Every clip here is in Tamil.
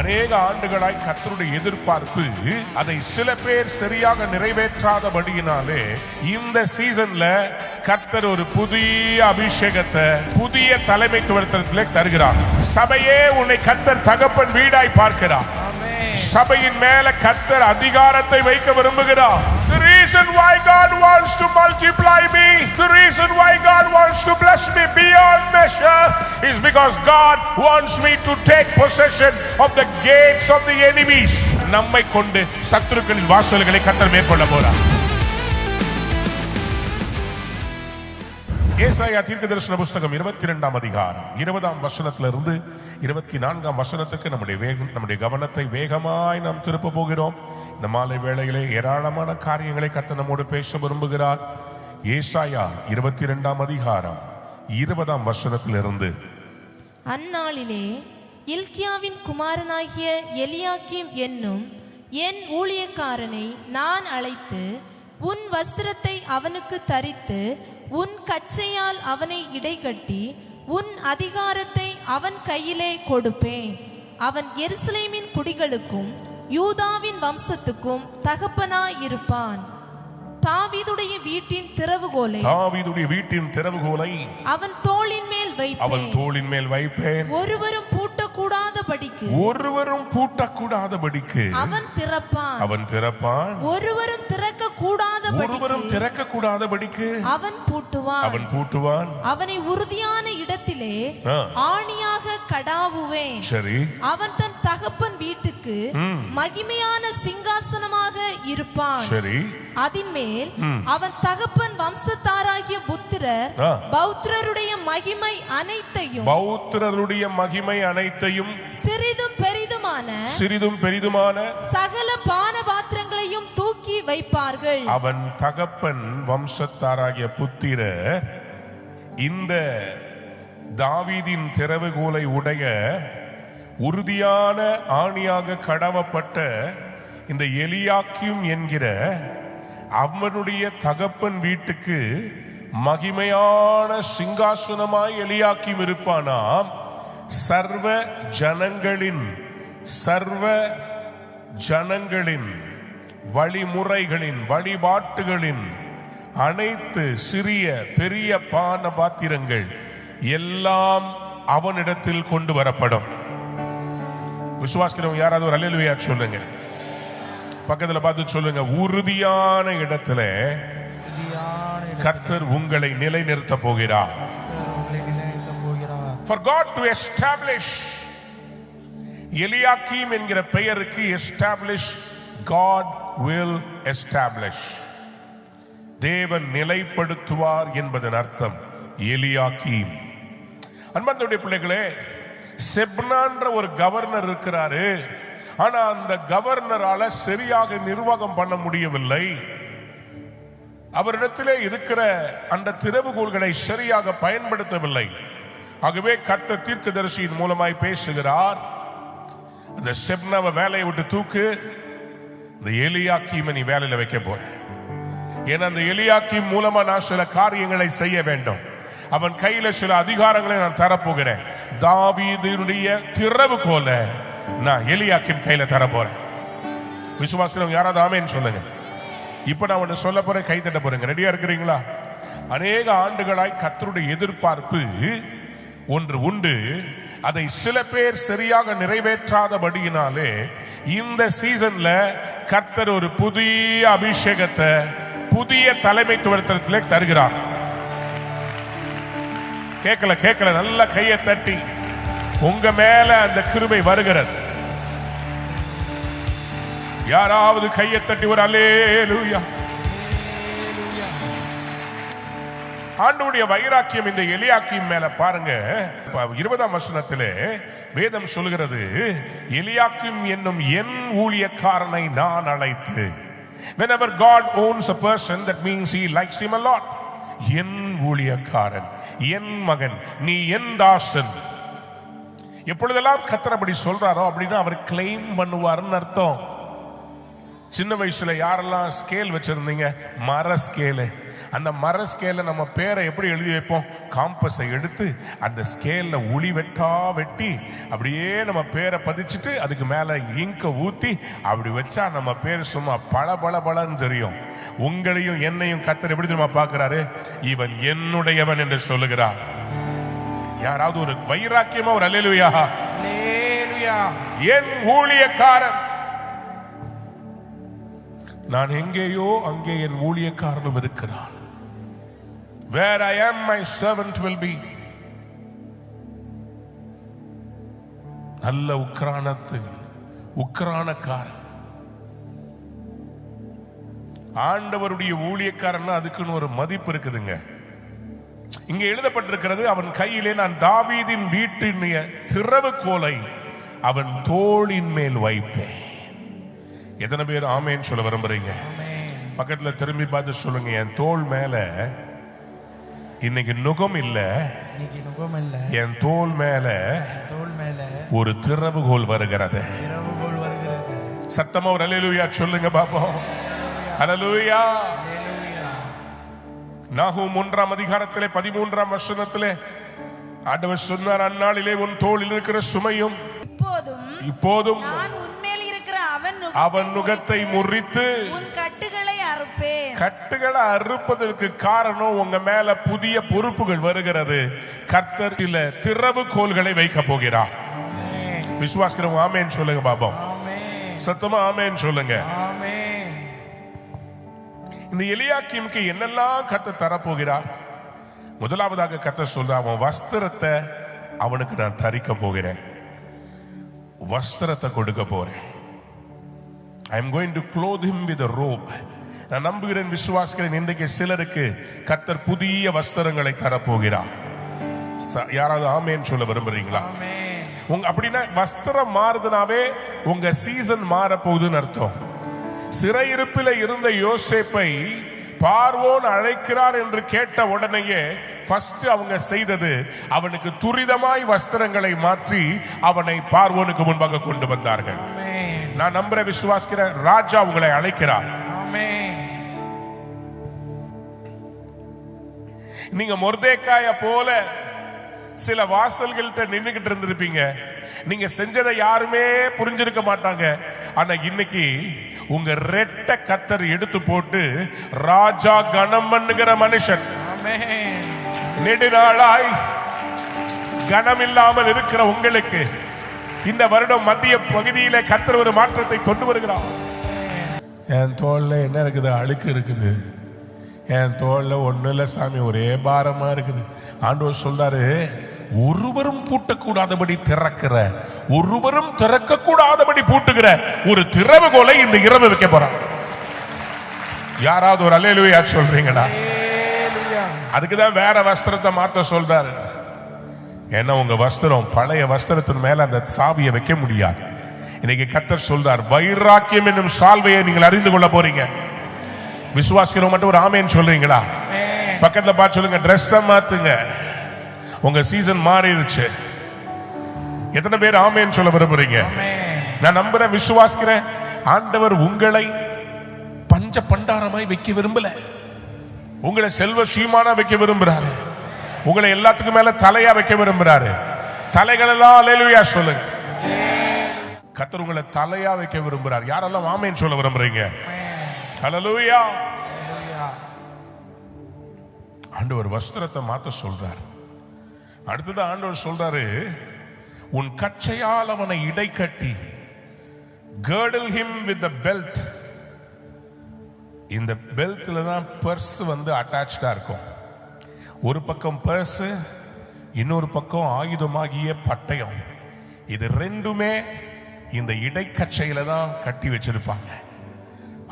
அநேக ஆண்டுகளாய் கர்த்தருடைய எதிர்பார்ப்பு அதை சில பேர் சரியாக நிறைவேற்றாதபடியினாலே இந்த சீசன்ல கர்த்தர் ஒரு புதிய அபிஷேகத்தை புதிய தலைமைத்துவத்திலே தருகிறார். சபையே உன்னை கர்த்தர் தகப்பன் வீடாய் பார்க்கிறார். சபையின் மேல கர்த்தர் அதிகாரத்தை வைக்க விரும்புகிறார். The reason why God wants to multiply me, the reason why God wants to bless me beyond measure is because God wants me to take possession of the gates of the enemies. நம்மை கொண்டு சத்துருக்களின் வாசல்களை கர்த்தர் மேற்கொள்ள போறார். ஏசாயா தீர்க்கதரிசன புஸ்தகம் 22ஆம் அதிகாரம் 20ஆம் வசனத்திலிருந்து 24ஆம் வசனத்துக்கு நம்முடைய கவனத்தை வேகமாய் நாம் திருப்ப போகிறோம். இந்த மாலை வேளையிலே ஏராளமான காரியங்களை கர்த்தர் நம்மோடு பேச விரும்புகிறார். ஏசாயா 22ஆம் அதிகாரம் 20ஆம் வசனத்திலிருந்து, அந்நாளிலே இல்க்கியாவின் குமாரனாகிய எலியாக்கீம் என்னும் என் ஊழியக்காரனை நான் அழைத்து உன் வஸ்திரத்தை அவனுக்கு தரித்து உன் கச்சையால் அவனை இடைகட்டி உன் அதிகாரத்தை அவன் கையிலே கொடுப்பேன். அவன் எருசலேமின் குடிகளுக்கும் யூதாவின் வம்சத்துக்கும் தகப்பனாயிருப்பான். தாவீதுடைய வீட்டின் திறவுகோலை அவன் தோளின் மேல் வைப்பேன். ஒருவரும் பூட்டக்கூடாதபடிக்கு அவன் திறப்பான். ஒருவரும் திறக்க கூடாதபடிக்கு அவன் பூட்டுவான். அவனை உறுதியான இடத்திலே ஆணியாக கடாவுவேன். சரி. அவன் தன் தகப்பன் வீட்டுக்கு மகிமையான சிங்காசனமாக இருப்பான். சரி. அதின் மேல் அவன் தகப்பன் வம்சத்தாராகிய புத்திரர் பௌத்திரருடைய மகிமை அனைத்தையும் சிறிதும் பெரிதுமான சகல பான பாத்திரங்களையும் தூக்கி வைப்பார்கள். அவன் தகப்பன் வம்சத்தாராகிய புத்திரர் இந்த தாவீதின் திறவுகோலை உடைய உறுதியான ஆணியாக கடவப்பட்ட இந்த எலியாக்கீம் என்கிற அவனுடைய தகப்பன் வீட்டுக்கு மகிமையான சிங்காசனமாய் எலியாக்கீம் இருப்பானாம். சர்வ ஜனங்களின் வழிமுறைகளின் வழிபாட்டுகளின் அனைத்து சிறிய பெரிய பான பாத்திரங்கள் எல்லாம் அவனிடத்தில் கொண்டு வரப்படும். விசுவாசிக்கிறவங்க யாராவது ஒரு அல்லேலூயா சொல்லுங்க. பக்கத்துல பார்த்து சொல்லுங்க, உறுதியான இடத்துல கர்த்தர் உங்களை நிலைநிறுத்த போகிறார். For God to establish, எலியாக்கீம் என்கிற பெயருக்கு establish, God will establish. தேவன் நிலைப்படுத்துவார் என்பதன் அர்த்தம் எலியாக்கீம். அன்பார்ந்தவருடைய பிள்ளைகளே, செப்னான்ற ஒரு கவர்னர் இருக்கிறாரு. ஆனா அந்த கவர்னரால சரியாக நிர்வாகம் பண்ண முடியவில்லை. அவரிடத்திலே இருக்கிற அந்த திறவுகோல்களை சரியாக பயன்படுத்தவில்லை. ஆகவே கர்த்தர் தீர்க்கதரிசியின் மூலமாய் பேசுகிறார். அந்த செப்னாவை வேலையை விட்டு தூக்கு, இந்த எலியாக்கீமை நீ வேலையில வைக்க போற. ஏன்னா அந்த எலியாக்கீம் மூலமா நான் சில காரியங்களை செய்ய வேண்டும். அவன் கையில சில அதிகாரங்களை நான் தரப்போகிறேன். தாவீதுடைய திறவுகோலை நான் எலியாக்கீம் கையில தர போறேன். விசுவாசிக்கிறவங்க யாராவது ஆமென் சொல்லுங்க. இப்ப நான் ஒன்னு சொல்ல போறேன், கை தட்ட போறேங்க. ரெடியா இருக்கிறீங்களா? அநேக ஆண்டுகளாய் கர்த்தருடைய எதிர்பார்ப்பு ஒன்று உண்டு. அதை சில பேர் சரியாக நிறைவேற்றாதபடியினாலே இந்த சீசன்ல கர்த்தர் ஒரு புதிய அபிஷேகத்தை புதிய தலைமைத்துவத்திலே தருகிறார். கேட்கல நல்ல கையை தட்டி உங்க மேல அந்த கிருபை வருகிறது. யாராவது கையை தட்டி ஒரு அல்லேலூயா. ஆண்டவருடைய வைராக்கியம் இந்த எலியாக்கீம் மேல பாருங்க. 20ஆம் வசனத்திலே வேதம் சொல்கிறது, எலியாக்கீம் என்னும் என் ஊழியக்காரனை நான் அழைத்து. Whenever God owns a person, that means he likes him a lot. என் ஊழியக்காரன், என் மகன், நீ என் தாசன். எப்பொழுதெல்லாம் கர்த்தர் அப்படி சொல்றாரோ அப்படின்னா அவர் கிளைம் பண்ணுவார்னு அர்த்தம். சின்ன வயசுல யாரெல்லாம் ஸ்கேல் வச்சிருந்தீங்க, மர ஸ்கேலு, அந்த மர ஸ்கேல்ல நம்ம பேரை எப்படி எழுதி வைப்போம்? காம்பஸை எடுத்து அந்த ஸ்கேல்ல உளி வெட்டி அப்படியே நம்ம பேரை பதிச்சுட்டு அதுக்கு மேல இங்க ஊத்தி அப்படி வச்சா நம்ம பேர் சும்மா பளபளன்னு தெரியும். உங்களையும் என்னையும் கர்த்தர் எப்படி தெரியுமா பார்க்கிறாரு? இவன் என்னுடையவன் என்று சொல்லுகிறார். யாராவது ஒரு வைராக்கியமா ஒரு அல்லேலூயா. என் ஊழியக்காரன். நான் எங்கேயோ அங்கே என் ஊழியக்காரனும் இருக்கிறான். Where I am, my servant will be. நல்ல உக்ரானக்காரன். ஆண்டவருடைய ஊழியக்காரன் அதுக்குன்னு ஒரு மதிப்பு இருக்குதுங்க. இங்க எழுதப்பட்டிருக்கிறது, அவன் கையிலே நான் தாவீதின் வீட்டின் திறவுகோலை அவன் தோளின் மேல் வைப்பேன். எத்தனை பேர் ஆமேன்னு சொல்ல விரும்புறீங்க? பக்கத்துல திரும்பி பார்த்து சொல்லுங்க, என் தோள் மேல இன்னைக்கு நுகம் இல்ல, என் தோள் மேல ஒரு திறவுகோல் வருகிறது. சத்தமா ஒரு அல்லேலூயா சொல்லுங்க பாப்போம். அல்லேலூயா. நாகூம் 1ஆம் அதிகாரத்திலே 13ஆம் வசனத்திலே ஆண்டவர் சொன்னார், அந்நாளிலே உன் தோளில் இருக்கிற சுமையும் இப்போதும் அவன் நுகத்தை முறித்து கட்டுகளை அறுப்பதற்கு காரணம் உங்க மேல புதிய பொறுப்புகள் வருகிறது. கர்த்தர் சில திறவுகோல்களை வைக்க போகிறார். விசுவாசிக்கிறவங்க ஆமேன் சொல்லுங்க பாப்போம். சத்தமா ஆமேன் சொல்லுங்க. இந்த எலியாக்கீமுக்கு என்னெல்லாம் கர்த்தர் தரப்போகிறார்? முதலாவதாக கர்த்தர் சொல்ற, அவன் வஸ்திரத்தை அவனுக்கு நான் தரிக்க போகிறேன். வஸ்திரத்தை கொடுக்க போறேன். I am going to clothe him with a robe. நான் நம்புகிறேன், விசுவாசிக்கிறேன், இன்றைக்கு சிலருக்கு கர்த்தர் புதிய வஸ்திரங்களை தரப்போகிறார். யாராவது ஆமேன் சொல்ல விரும்புறீங்களா? அப்படின்னா வஸ்திரம் மாறுதுனாவே உங்க சீசன் மாற போகுதுன்னு அர்த்தம். சிறையிருப்பில் இருந்த யோசேப்பை பார்வோன் அழைக்கிறார் என்று கேட்ட உடனேயே ஃபர்ஸ்ட் அவங்க செய்தது, அவனுக்கு துரிதமாய் வஸ்திரங்களை மாற்றி அவனை பார்வோனுக்கு முன்பாக கொண்டு வந்தார்கள். நான் நம்புற விசுவாசிக்கிற, ராஜா உங்களை அழைக்கிறார். நீங்க மொர்தேக்காய போல சில வாசல்கள்ட்ட நின்னுகிட்டு இருந்திருப்பீங்க. நீங்க செஞ்சதை யாருமே புரிஞ்சிருக்க மாட்டாங்க. ஆனா இன்னைக்கு உங்க ரெட்ட கத்தர் எடுத்து போட்டு ராஜா கணம் பண்ணுகிற மனுஷன், நெடுநாளாய் கணம் இல்லாமல் இருக்கிற உங்களுக்கு இந்த வருடம் மத்திய பகுதியில கத்தர் ஒரு மாற்றத்தை கொண்டு வருகிறார். என் தோல்ல என்ன இருக்குது? அழுக்கு இருக்குது. என் தோல்ல ஒண்ணு இல்ல சாமி, ஒரே பாரமா இருக்குது. ஆண்டவர் சொல்றாரு, ஒருவரும் பூட்டக்கூடாதபடி திறக்கிற, ஒருவரும் திறக்க கூடாதபடி பூட்டுகிற ஒரு திறவுகோலை இந்த இரவு வைக்க போறான். யாராவது ஒரு அல்லேலூயா சொல்றீங்களா? அதுக்குதான் வேற வஸ்திரத்தை மாற்ற சொல்றாரு. ஏன்னா உங்க வஸ்திரம் பழைய வஸ்திரத்தின் மேல அந்த சாவியை வைக்க முடியாது. இன்னைக்கு கர்த்தர் சொல்றார், வைராக்கியம் என்னும் சால்வையை நீங்கள் அறிந்து கொள்ள போறீங்க. விசுவாசிக்கிறவங்க மட்டும் ஒரு ஆமேன்னு சொல்றீங்களா? பக்கத்துல பார்த்து சொல்லுங்க, ட்ரெஸ் மாத்துங்க, உங்க சீசன் மாறிடுச்சு. எத்தனை பேர் ஆமேன்னு சொல்ல விரும்புறீங்க? நான் நம்புறேன், விசுவாசிக்கிறேன், ஆண்டவர் உங்களை பஞ்ச பண்டாரமாய் வைக்க விரும்பல, உங்களை செல்வ சீமானா வைக்க விரும்புறாரு. உங்களை எல்லாத்துக்கும் மேல தலையா வைக்க விரும்புறாரு. தலைகள் எல்லாம் அல்லேலூயா சொல்லுங்க. கர்த்தர் உங்களை தலையா வைக்க விரும்புறார். யாரெல்லாம் ஆமென் சொல்ல விரும்புறீங்க? ஹல்லேலூயா. ஆண்டவர் வஸ்திரத்தை மாத்த சொல்றார். அடுத்தது ஆண்டவர் சொல்றாரு, உன் கச்சையால் அவனை இடை கட்டி, girdle him with the belt. இந்த பெல்ட்ல தான் பர்ஸ் வந்து அட்டாச்சா இருக்கும். ஒரு பக்கம் பர்ஸ், இன்னொரு பக்கம் ஆயுதமாகிய பட்டயம். இது ரெண்டுமே இந்த இடைக்கச்சையில தான் கட்டி வச்சிருப்பாங்க.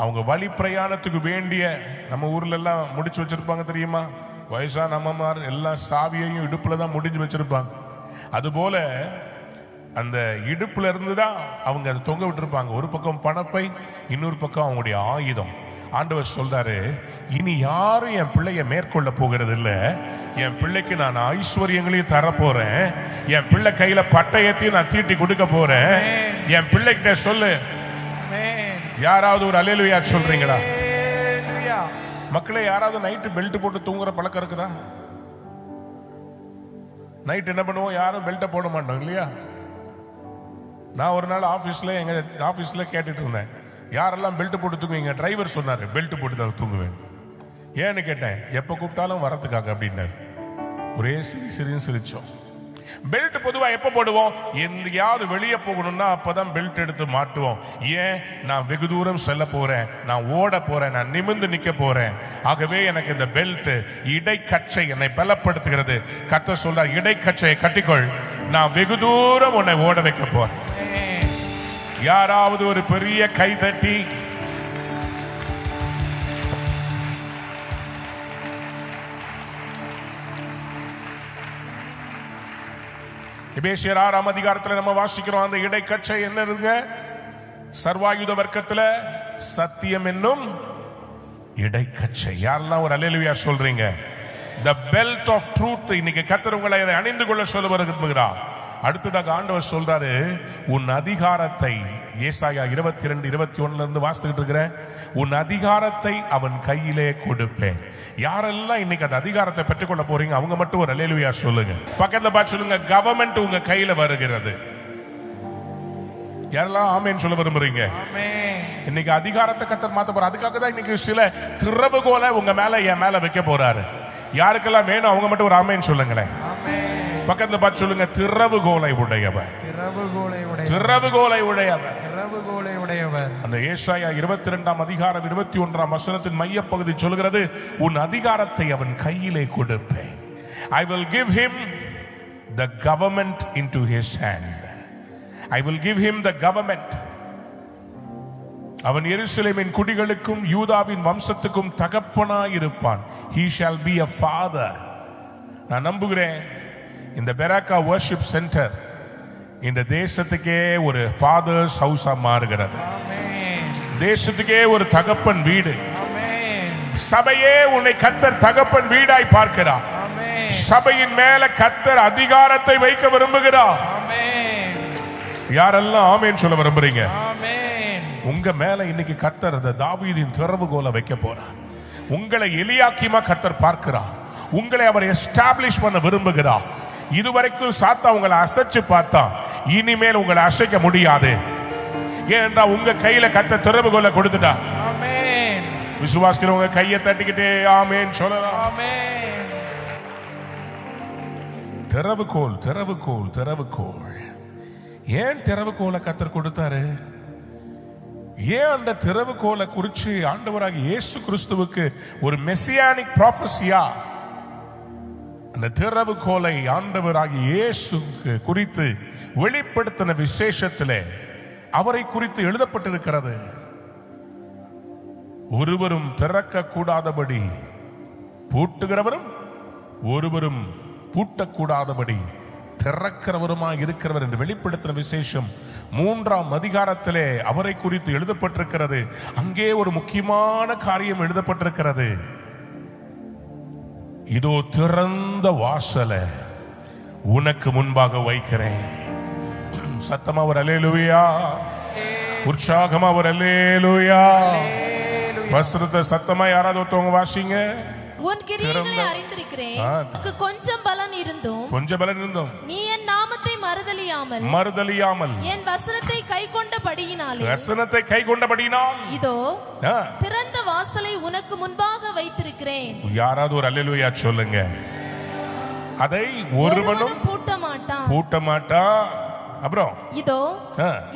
அவங்க வழி பிரயாணத்துக்கு வேண்டிய, நம்ம ஊர்ல எல்லாம் முடிச்சு வச்சிருப்பாங்க தெரியுமா, வயசான அம்மமார் எல்லாம் சாவியையும் இடுப்புல தான் முடிஞ்சு வச்சிருப்பாங்க. அதுபோல அந்த இடுப்புல இருந்து தான் அவங்க அதை தொங்க விட்டுருப்பாங்க. ஒரு பக்கம் பணப்பை, இன்னொரு பக்கம் அவங்களுடைய ஆயுதம். ஆண்டவர் சொல்றாரு, இனி யாரும் என் பிள்ளைய மேற்கொள்ள போகிறது இல்ல. என் பிள்ளைக்கு நான் ஐஸ்வர்யங்களையும் தர போறேன். என் பிள்ளை கையில பட்டயத்தையும் நான் தீட்டி கொடுக்க போறேன். என் பிள்ளைகிட்ட சொல்லு. யாராவது ஒரு அல்லேலூயா சொல்றீங்களா? மக்களே, யாராவது நைட்டு பெல்ட் போட்டு தூங்குற பழக்கம் இருக்குதா? நைட் என்ன பண்ணுவோம்? யாரும் பெல்ட்டை போட மாட்டோம் இல்லையா? நான் ஒரு நாள் எங்க ஆபீஸ்ல கேட்டுட்டு இருந்தேன், யாரெல்லாம் பெல்ட் போட்டு தூங்குவீங்க? டிரைவர் சொன்னாரு, பெல்ட் போட்டு தான் தூங்குவேன். ஏன்னு கேட்டேன், எப்ப கூப்பிட்டாலும் வரதுக்காக அப்படின்னாரு. ஒரே சிரின்னு சிரிச்சோம். பெல்ட் பொதுவா எப்ப போடுவோம்? எங்கேயாவது வெளியே போகணும்னா அப்பதான் பெல்ட் எடுத்து மாட்டுவோம். ஏன்? நான் வெகு தூரம் செல்ல போறேன், நான் ஓட போறேன், நான் நிமிர்ந்து நிக்க போறேன். ஆகவே எனக்கு இந்த பெல்ட் இடைக்கச்சை என்னை பலப்படுத்துகிறது. கர்த்தர் சொல்றார், இடைக்கச்சையை கட்டிக்கொள், நான் வெகு தூரம் உன்னை ஓட வைக்க போறேன். யாராவது ஒரு பெரிய கை தட்டி எபேசியர் 6ஆம் அதிகாரத்தில் நம்ம வாசிக்கிறோம். அந்த இடைக்கச்சை என்ன இருங்க? சர்வாயுத வர்க்கத்துல சத்தியம் என்னும் இடைக்கச்சை. யாரெல்லாம் ஒரு அல்லேலூயா சொல்றீங்க? the belt of truth. இன்னைக்கு கர்த்தர் உங்களை அதை அணிந்து கொள்ள சொல்ல விரும்புகிறார். அடுத்ததாக ஆண்டவர் சொல்றாரு, உன் அதிகாரத்தை, ஏசாயா 22:21 இருந்து வாசித்துக்கிட்டு இருக்கிறேன், உன் அதிகாரத்தை அவன் கையிலே கொடுப்பேன். யாரெல்லாம் இன்னைக்கு அந்த அதிகாரத்தை பெற்றுக்கொள்ள போறீங்க அவங்க மட்டும் ஒரு அல்லேலூயா சொல்லுங்க. பக்கத்துல பார்த்து சொல்லுங்க, கவர்மெண்ட் உங்க கையில வருகிறது. யாரெல்லாம் ஆமென் சொல்ல விரும்புறீங்க? இன்னைக்கு அதிகாரத்தை கர்த்தர் மாத்த போறார். அதுக்காக தான் இன்னைக்கு சில திறவுகோலை உங்க மேல, என் மேல வைக்க போறாரு. யாருக்கெல்லாம் வேணும் அவங்க மட்டும் ஒரு ஆமென் சொல்லுங்களேன். பக்கத்துல பார்த்து சொல்லுங்க, திறவுகோலை உடையவர், திறவுகோலை உடையவர். அந்த ஏசாயா 22ஆம் அதிகாரம் 21ஆம் வசனத்தின் மையப்பகுதி சொல்கிறது, உன் அதிகாரத்தை அவன் கையிலே கொடுப்பேன். I will give him the government into his hand. I will give him the government. அவன் எருசலேமின் குடிகளுக்கும் யூதாவின் வம்சத்துக்கும் தகப்பனாய் இருப்பான். He shall be a father. நான் நம்புகிறேன் இந்த பெராக்கா வர்ஷிப் சென்டர் இந்த தேசத்துக்கே ஒரு ஃபாதர்ஸ் ஹவுஸா மாறுகிறது. தேசத்துக்கே ஒரு தகப்பன் வீடு. சபையே உன்னை கர்த்தர் தகப்பன் வீடாய் பார்க்கிறார். சபையின் மேல கர்த்தர் அதிகாரத்தை வைக்க விரும்புகிறார். யாரெல்லாம் ஆமென் சொல்ல விரும்புறீங்க? உங்க மேல இன்னைக்கு கர்த்தர் அந்த தாவீதின் திறவுகோலை வைக்க போறார். உங்களை எலியாக்கீமா கர்த்தர் பார்க்கிறார். உங்களை அவர் எஸ்டாப்ளிஷ் பண்ண விரும்புகிறார். இதுவரைக்கும் சாத்தா உங்களை அசைச்சு பார்த்தா, இனிமேல் உங்களை அசைக்க முடியாது. ஏன்னா உங்க கையில கர்த்தர் திறவுகோலை கொடுத்துட்டா. விசுவாசிக்கிறவங்க கையை தட்டிக்கிட்டே ஆமென் சொல்லலாம். திறவுகோல், திறவுகோல், திறவுகோல். ஏன் திறவுகோலை கர்த்தர் கொடுத்தாரு? ஏன் அந்த திறவுகோலை குறிச்சு ஆண்டவராகிய இயேசு கிறிஸ்துவுக்கு ஒரு மெசியானிக் ப்ராஃபஸியா அந்த திறவுகோலை ஆண்டவராகிய இயேசுக்கு குறித்து வெளிப்படுத்தின விசேஷத்திலே அவரை குறித்து எழுதப்பட்டிருக்கிறது. ஒருவரும் திறக்க கூடாதபடி பூட்டுகிறவரும் ஒருவரும் பூட்டக்கூடாதபடி திறக்கிறவருமாய் இருக்கிறவர் என்று வெளிப்படுத்தின விசேஷம் 3ஆம் அதிகாரத்திலே அவரை குறித்து எழுதப்பட்டிருக்கிறது. அங்கே ஒரு முக்கியமான காரியம் எழுதப்பட்டிருக்கிறது. இதோ திறந்த வாசலை உனக்கு முன்பாக வைக்கிறேன். சத்தமா ஒரு அல்லேலூயா, உற்சாகமா ஒரு அல்லேலூயா. வஸ்திரத்தை சத்தமா யாராவது ஒருத்தவங்க வாசிங்க. உன் கிரியைகளை அறிந்திருக்கிறேன், கொஞ்சம் பலன் இருந்தும் நீ என் நாமத்தை மறுதலியாமல் என் வசனத்தை கைக்கொண்டபடியினால் இதோ திறந்த வாசலை உனக்கு முன்பாக வைத்திருக்கிறேன். யாராவது ஒரு அல்லேலூயா சொல்லுங்க. அதை ஒருவனும் பூட்ட மாட்டான். அப்புறம் இதோ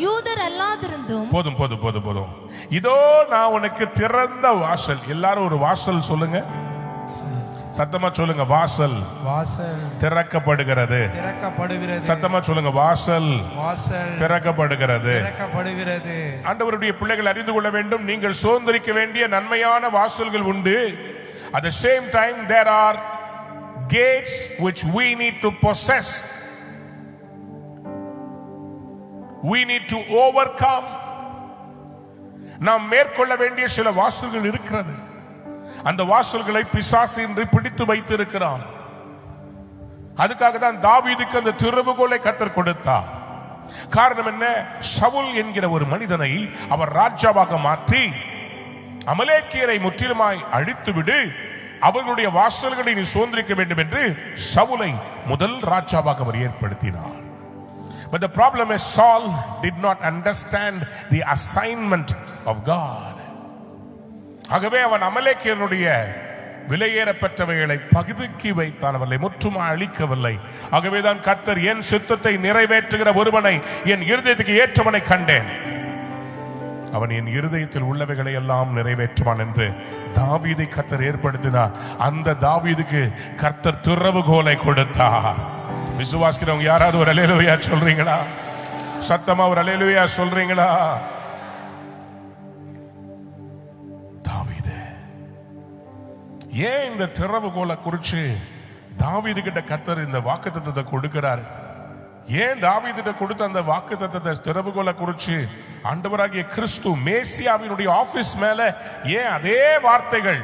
யூதர் அல்லாதிருந்தும் போதும். இதோ நான் உனக்கு திறந்த வாசல். எல்லாரும் ஒரு வாசல் சொல்லுங்க, சத்தமா சொல்லுங்க. வாசல் திறக்கப்படுகிறது. சத்தமா சொல்லுங்க, வாசல் திறக்கப்படுகிறது. ஆண்டவருடைய பிள்ளைகள் அறிந்து கொள்ள வேண்டும், நீங்கள் சுதந்திரிக்க வேண்டிய நன்மையான வாசல்கள் உண்டு. At the same time there are gates which we need to possess. We need to overcome. நாம் மேற்கொள்ள வேண்டிய சில வாசல்கள் இருக்கிறது. அந்த வாசல்களை பிசாசு இன்று பிடித்து வைத்திருக்கிறான். அதுக்காக தான் தாவீதுக்கு அந்த திறவுகோலை கர்த்தர் கொடுத்தார். காரணம் என்ன? சவுல் என்கிற ஒரு மனிதனை அவர் ராஜாவாக மாற்றி அமலேக்கியரை முற்றிலுமாய் அழித்து விடு, அவர்களுடைய வாசல்களை நீ சுதந்திரிக்க வேண்டும் என்று சவுலை முதல் ராஜாவாக அவர் ஏற்படுத்தினார். But the problem is Saul did not understand the assignment of God. ஆகவே அவன் அமலேக்கியனுடைய விலையேறப்பெற்றவைகளை பகுதுக்கி வைத்தான், அவர்களை முற்றுமாய் அழிக்கவில்லை. ஆகவேதான் கர்த்தர் என் சித்தத்தை நிறைவேற்றுகிற ஒருவனை என் இருதயத்துக்கு ஏற்றவனை கண்டேன், அவன் என் இருதயத்தில் உள்ளவைகளை எல்லாம் நிறைவேற்றுவான் என்று தாவீதை கர்த்தர் ஏற்படுத்தினார். அந்த தாவீதுக்கு கர்த்தர் திறவுகோலை கொடுத்தார். விசுவாசிக்கிறவங்க யாராவது ஒரு அல்லேலூயா சொல்றீங்களா? சத்தமா ஒரு அல்லேலூயா சொல்றீங்களா? தாவீது ஏன் இந்த திறவுகோலை குறிச்சு தாவீது கிட்ட கர்த்தர் இந்த வாக்குத்தத்தத்தை கொடுக்கிறார்? ஏன் தாவீதுகிட்ட கொடுத்த அந்த வாக்குத்தத்தத்தை திறவுகோலை குறிச்சு ஆண்டவராகிய கிறிஸ்து மேசியாவினுடைய ஆபீஸ் மேல ஏன் அதே வார்த்தைகள்?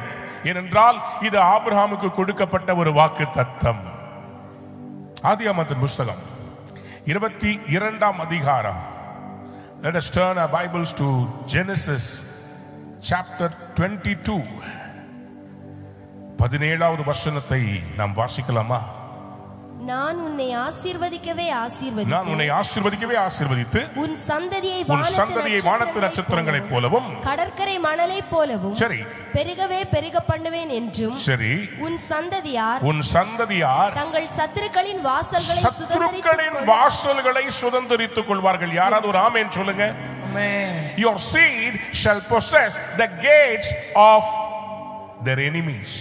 ஏனென்றால் இது ஆபிரகாமுக்கு கொடுக்கப்பட்ட ஒரு வாக்குத்தத்தம். ஆதியாகமத்தின் புத்தகம் 22ஆம் அதிகாரம். Let us turn our Bibles to Genesis chapter 22. 17வது வசனத்தை நாம் வாசிக்கலாமா? நான் உன்னை ஆசீர்வதிக்கவே ஆசீர்வதித்து உன் சந்ததியை வானத்து நட்சத்திரங்களைப் போலவும் கடற்கரை மணலைப் போலவும் சரி பெருகவே பெருக பண்ணுவேன் என்றும் சரி உன் சந்ததியார் தங்கள் சத்துருக்களின் வாசல்களை சுதந்தரித்துக் கொள்வார்கள். யாராவது ஒரு ஆமென் சொல்லுங்க. Your seed shall possess the gates of their enemies.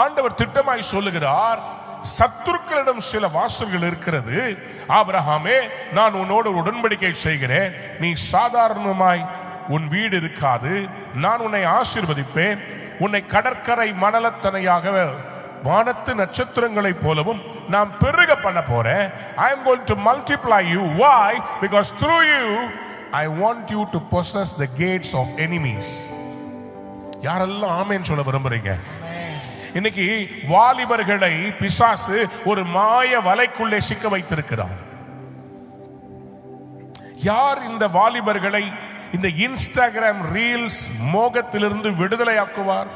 ஆண்டவர் திட்டமாய் சொல்லுகிறார், சத்துருக்களிடம் சில வாசல்கள் இருக்கிறது. ஆபிரகாமே, நான் உன்னோடு உடன்படிக்கை செய்கிறேன். நீ சாதாரணமாய் உன் வீடு இருக்காது. நான் உன்னை ஆசீர்வதிப்பேன். உன்னை கடற்கரை மணலத்தனையாக வானத்து நட்சத்திரங்களைப் போலவும் நான் பெருக பண்ண போறேன். I am going to multiply you. Why? Because through you I want you to possess the gates of enemies. யாரெல்லாம் ஆமென் சொல்ல விரும்புறீங்க? இன்னைக்கு வாலிபர்களை பிசாசு ஒரு மாய வலைக்குள்ளே சிக்க வைத்திருக்கிறார். யார் இந்த வாலிபர்களை இந்த இன்ஸ்டாகிராம் ரீல்ஸ் மோகத்திலிருந்து விடுதலையாக்குவார்?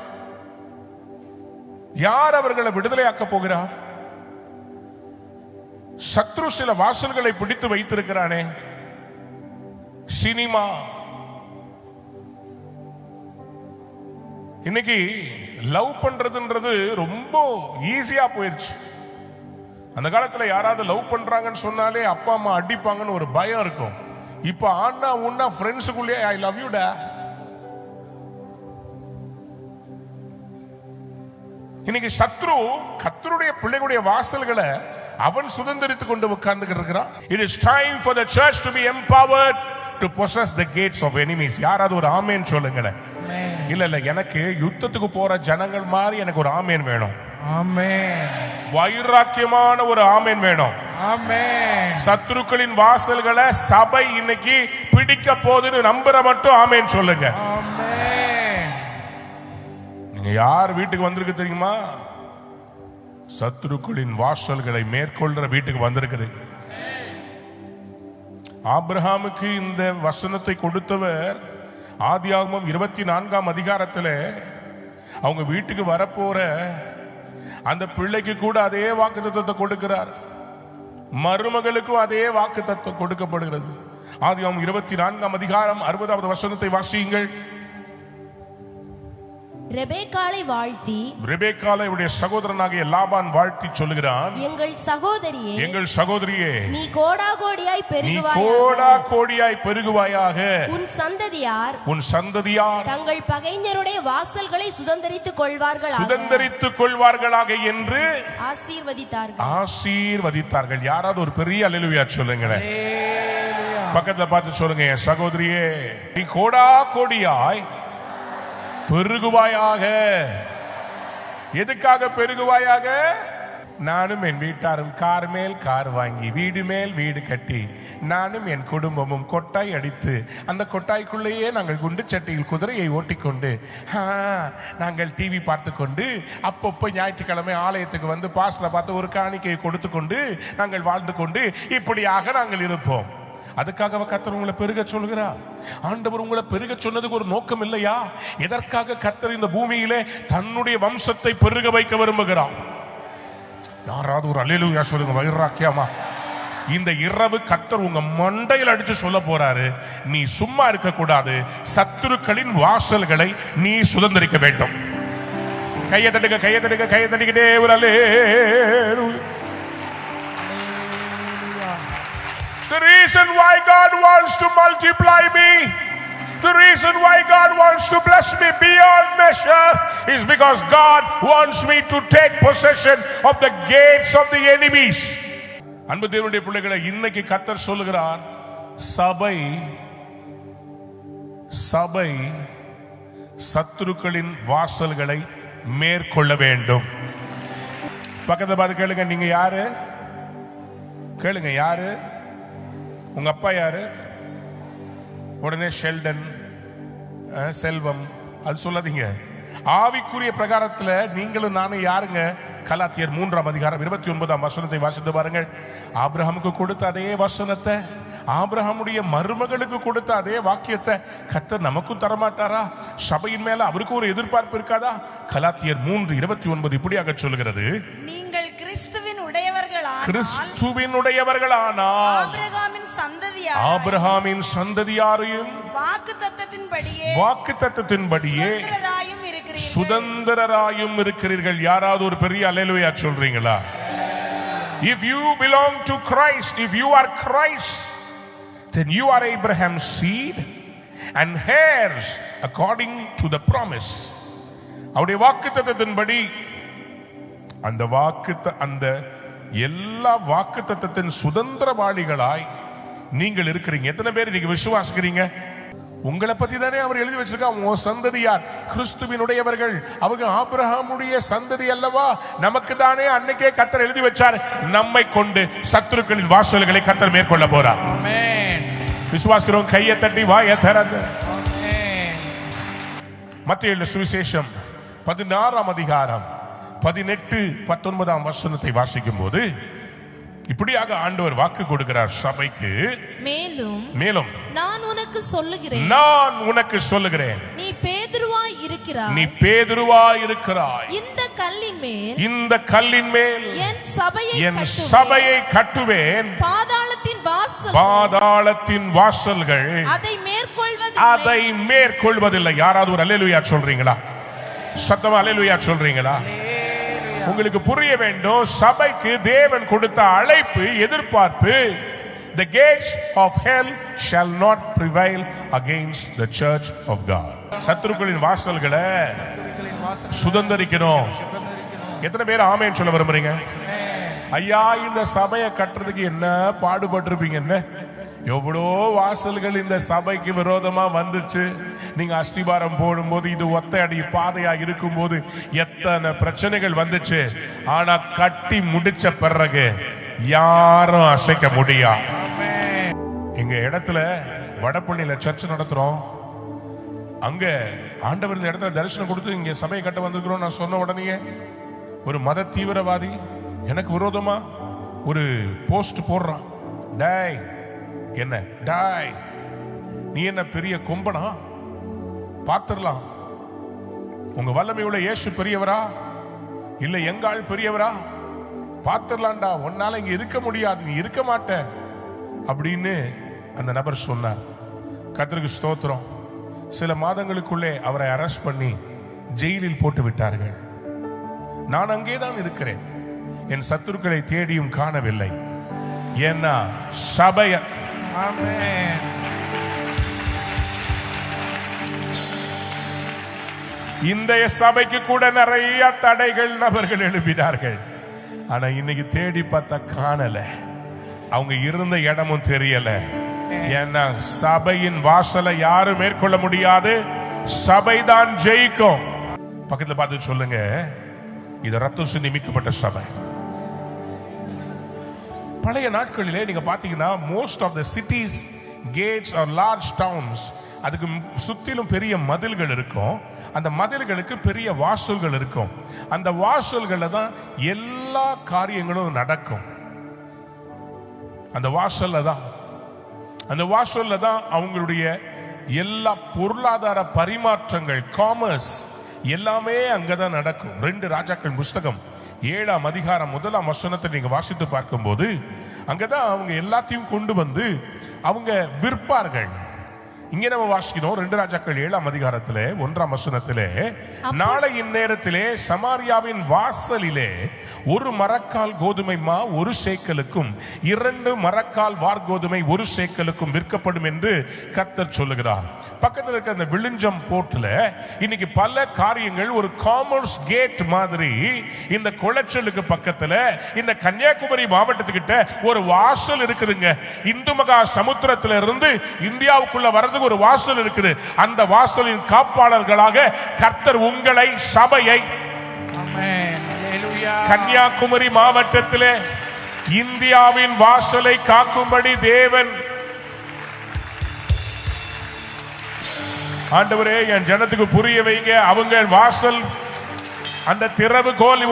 யார் அவர்களை விடுதலையாக்க போகிறார்? சத்ரு சில வாசல்களை பிடித்து வைத்திருக்கிறானே. சினிமா இன்னைக்கு லவ் பண்றதுன்றது ரொம்ப ஈஸியா போயிருச்சு. அந்த காலத்துல யாராவது லவ் பண்றாங்கன்னு சொன்னாலே அப்பா அம்மா அடிப்பாங்கன்னு ஒரு பயம் இருக்கும். இப்ப ஆனா உன்னா ஃப்ரெண்ட்ஸுக்குள்ளே ஐ லவ் யூ டா. இன்னைக்கு சத்ரு கர்த்தருடைய பிள்ளைகளுடைய வாசல்களை அவன் சுதந்திரித்துக் கொண்டு உட்கார்ந்துகிட்டு இருக்கிறான். It is time for the church to be empowered to possess the gates of enemies. யாராவது ஒரு ஆமென் சொல்லுங்களேன். இல்ல எனக்கு யுத்தத்துக்கு போற ஜனங்கள் மாதிரி எனக்கு ஒரு ஆமென் வேணும். ஆமென். வைராக்கியமான ஒரு ஆமென் வேணும். ஆமென். சத்துருக்களின் வாசல்களை சபை இன்னைக்கு பிடிக்க போகுதுன்னு நம்புற மட்டும் ஆமென் சொல்லுங்க. ஆமென். நீங்க யார் வீட்டுக்கு வந்திருக்கு தெரியுமா? சத்துருக்களின் வாசல்களை மேற்கொள்ற வீட்டுக்கு வந்திருக்குது. ஆபிரகாமுக்கு இந்த வசனத்தை கொடுத்தவர் ஆதியாகமம் 24ஆம் அதிகாரத்தில் அவங்க வீட்டுக்கு வரப்போற அந்த பிள்ளைக்கு கூட அதே வாக்குத்தத்தத்தை கொடுக்கிறார். மருமகளுக்கும் அதே வாக்குத்தத்தம் கொடுக்கப்படுகிறது. ஆதியாகமம் 24ஆம் அதிகாரம் 60வது வசனத்தை வாசியுங்கள். ரெபெக்காளை வாழ்த்தி, ரெபெக்காளை உடைய சகோதரனாகிய லாபான் வாழ்த்தி சொல்லுகிறான், எங்கள் சகோதரியே நீ கோடா கோடியாய் பெருகுவாயாக. உன் சந்ததியார் தங்கள் பகைஞருடைய வாசல்களை சுதந்தரித்துக் கொள்வார்களாக என்று ஆசீர்வதித்தார்கள். யாராவது ஒரு பெரிய அல்லேலூயா சொல்லுங்களேன். பக்கத்துல பார்த்து சொல்லுங்க, என் சகோதரியே நீ கோடா கோடியாய் பெருகுவாயாக. எதுக்காக பெருகுவாயாக? நானும் என் வீட்டாரும் கார் மேல் கார் வாங்கி வீடு மேல் வீடு கட்டி நானும் என் குடும்பமும் கொட்டாய் அடித்து அந்த கொட்டாய்க்குள்ளேயே நாங்கள் குண்டு சட்டியில் குதிரையை ஓட்டிக்கொண்டு நாங்கள் டிவி பார்த்து கொண்டு அப்பப்போ ஞாயிற்றுக்கிழமை ஆலயத்துக்கு வந்து பாஸ்டரை பார்த்து ஒரு காணிக்கையை கொடுத்து கொண்டு நாங்கள் வாழ்ந்து கொண்டு இப்படியாக நாங்கள் இருப்போம். அதுக்காக கர்த்தர் உங்களை பெருக சொல்கிறார். ஆண்டவர் உங்களை பெருக சொன்னதுக்கு ஒரு நோக்கம் இல்லையா? எதற்காக கர்த்தர் இந்த பூமியிலே தன்னுடைய வம்சத்தை பெருக வைக்க விரும்புகிறார்? யாராவது ஒரு அல்லேலூயா சொல்லுங்க. வைராக்கியமா இந்த இரவு கர்த்தர் உங்க மண்டையில் அடிச்சு சொல்ல போறாரு, நீ சும்மா இருக்க கூடாது, சத்துருக்களின் வாசல்களை நீ சுதந்திரிக்க வேண்டும். கையை தட்டுங்க, கையை தட்டுங்க, கையை தட்டிக்கிட்டே ஒரு அல்லேலூயா. The reason why God wants to multiply me, the reason why God wants to bless me beyond measure is because God wants me to take possession of the gates of the enemies. அன்பு தேவனுடைய பிள்ளைகளை, இன்னைக்கு கர்த்தர் சொல்லுகிறார், சபை சத்துருக்களின் வாசல்களை மேற்கொள்ள வேண்டும். பக்கத்துல பார்த்து கேளுங்க, நீங்க யாரு? கேளுங்க, யாரு? உங்க அப்பா யாரு? உடனே ஷெல்டன், செல்வம் அது சொல்லாதீங்க. ஆவிக்குரிய பிரகாரத்துல நீங்களும் நானும் யாருங்க? கலாத்தியர் 3ஆம் அதிகாரம் 29ஆம் வசனத்தை வாசித்து பாருங்கள். ஆபிரகாமுக்கு கொடுத்த அதே வசனத்தை, ஆபிரகாமுடைய மருமகளுக்கு கொடுத்த அதே வாக்கியத்தை கர்த்தர் நமக்கும் தரமாட்டாரா? சபையின் மேல அவருக்கு ஒரு எதிர்பார்ப்பு இருக்காதா? கலாத்தியர் 3:29 இப்படியாக சொல்கிறது, நீங்கள் கிறிஸ்துவின் உடையவர்களானால் ஆபிரகாமின் சந்ததியாரையும் வாக்குத்தத்தத்தின்படியே சுதந்திரராயும் இருக்கிறீர்கள். யாராவது ஒரு பெரிய அல்லேலூயா சொல்றீங்களா? If you belong to Christ, if you are Christ, then you are Abraham's seed and heirs according to the promise. அவருடைய வாக்குத்தத்தத்தின்படி அந்த எல்லா வாக்குத்தத்தத்தின் சுதந்திரவாளிகளாய் நீங்கள் இருக்கிறீங்க. எத்தனை பேர் நீங்க விசுவாசிக்கிறீங்க? உங்களை பத்தி தானே அவர் எழுதி வச்சிருக்கார். உன் சந்ததியார் கிறிஸ்துவினுடையவர்கள், அவங்க ஆபிரகாமுடைய சந்ததி அல்லவா? நமக்கு தானே அன்னைக்கே கர்த்தர் எழுதி வச்சார், நம்மை கொண்டு சத்துருக்களின் வாசல்களை கர்த்தர் மேற்கொள்ள போறார். விசுவாசிக்கிறோம்? கையை தட்டி வாயை திறந்து. மத்தேயு சுவிசேஷம் 16ஆம் அதிகாரம் 18-19 வசனத்தை வாசிக்கும் போது இப்படியாக ஆண்டவர் வாக்கு கொடுக்கிறார் சபைக்கு. மேலும் நான் உனக்கு சொல்லுகிறேன், நீ பேதுருவாய் இருக்கிறாய். இந்த கல்லின் மேல் என் சபையை கட்டுவேன், பாதாளத்தின் வாசல்கள் அதை மேற்கொள்வதில்லை. யாராவது ஒரு அல்லேலூயா சொல்றீங்களா? சத்தமா அல்லேலூயா சொல்றீங்களா? உங்களுக்கு புரிய வேண்டும், சபைக்கு தேவன் கொடுத்த அழைப்பு, எதிர்பார்ப்பு, the gates of hell shall not prevail against the church of God. சத்துருக்களின் வாசல்களை சுதந்திரிக்கணும். எத்தனை பேர் ஆமென் சொல்ல விரும்புறீங்க? ஐயா, இந்த சபையை கட்டுறதுக்கு என்ன பாடுபட்டிருப்பீங்க? என்ன எவ்வளோ வாசல்கள் இந்த சபைக்கு விரோதமா வந்துச்சு. நீங்க அஸ்திபாரம் போடும்போது இது ஒத்த அடி பாதையா இருக்கும் போது எத்தனை பிரச்சனைகள் வந்துச்சு. ஆனா கட்டி முடிச்ச பிறகு யாரும் அசைக்க முடியாது. எங்க இடத்துல வடபழனியில சர்ச் நடத்துறோம். அங்க ஆண்டவர் இந்த இடத்துல தரிசனம் கொடுத்து இங்க சபையை கட்ட வந்திருக்கிறோம். நான் சொன்ன உடனே ஒரு மத தீவிரவாதி எனக்கு விரோதமா ஒரு போஸ்ட் போடுறான். டேய், என்ன டாய், நீ என்ன பெரிய கொம்பனா? பார்த்துடலாம். உங்க வல்லமையுள்ள இயேசு பெரியவரா இல்ல எங்காள் பெரியவரா? பார்த்துடலாம்டா. உன்னால இங்க இருக்க முடியாது, நீ இருக்க மாட்ட அப்படின்னு அந்த நபர் சொன்னார். கர்த்தருக்கு ஸ்தோத்திரம். சில மாதங்களுக்குள்ளே அவரை அரெஸ்ட் பண்ணி ஜெயிலில் போட்டு விட்டார்கள். நான் அங்கேதான் இருக்கிறேன். என் சத்துருக்களை தேடியும் காணவில்லை. ஏன்னா சபைய இந்த சபைக்கு கூட நிறைய தடைகள் நபர்கள் எழுப்பினார்கள். ஆனா இன்னைக்கு தேடி பார்த்தா காணல. அவங்க இருந்த இடமும் தெரியல. ஏன்னா சபையின் வாசலை யாரும் மேற்கொள்ள முடியாது. சபைதான் ஜெயிக்கும். பக்கத்துல பார்த்து சொல்லுங்க, இது ரத்தம் சிந்தி மீட்கப்பட்ட சபை. பழைய நாட்களிலே நீங்க பாத்தீங்கன்னா most of the cities gates are large towns, அதுக்கு சுத்திலும் பெரிய மதில்கள் இருக்கும். அந்த மதில்களுக்கு பெரிய வாசல்கள் இருக்கும். அந்த வாசல்கள்ல தான் எல்லா காரியங்களும் நடக்கும். அந்த வாசல்ல தான் அந்த வாசல்ல தான் அவங்களுடைய எல்லா பொருளாதார பரிமாற்றங்கள், காமர்ஸ் எல்லாமே அங்கதான் நடக்கும். 2 ராஜாக்கள் புஸ்தகம் 7ஆம் அதிகாரம் 1ஆம் வசனத்தை நீங்க வாசித்து பார்க்கும்போது அங்கதான் அவங்க எல்லாத்தையும் கொண்டு வந்து அவங்க விற்பார்கள். இங்க நம்ம வாசிக்கிறோம் 2 ராஜாக்கள் 7ஆம் அதிகாரத்திலே 1ஆம் வசனத்திலே, நாளை இந்நேரத்திலே சமாரியாவின் வாசலிலே 1 மரக்கால் கோதுமை மா 1 சேக்கலுக்கும் 2 மரக்கால் வார்கோதுமை 1 சேக்கலுக்கும் விற்கப்படும் என்று கர்த்தர் சொல்லுகிறார். பக்கத்தில் இருக்க அந்த விழுஞ்சம் போர்ட்ல இன்னைக்கு பல காரியங்கள் ஒரு காமர்ஸ் கேட் மாதிரி இந்த குளச்சலுக்கு பக்கத்துல இந்த கன்னியாகுமரி மாவட்டத்துக்கிட்ட ஒரு வாசல் இருக்குதுங்க. இந்து மகா சமுத்திரத்துல இருந்து இந்தியாவுக்குள்ள வர்றதுக்கு ஒரு வாசல் இருக்குது. அந்த வாசலின் காப்பாளர்களாக கர்த்தர் உங்களை, சபையை, கன்னியாகுமரி மாவட்டத்திலே இந்தியாவின் வாசலை காக்கும்படி தேவன், ஆண்டவரே என் ஜனத்துக்கு புரிய வைங்க. அவங்க வாசல் அந்த திறவுகோல்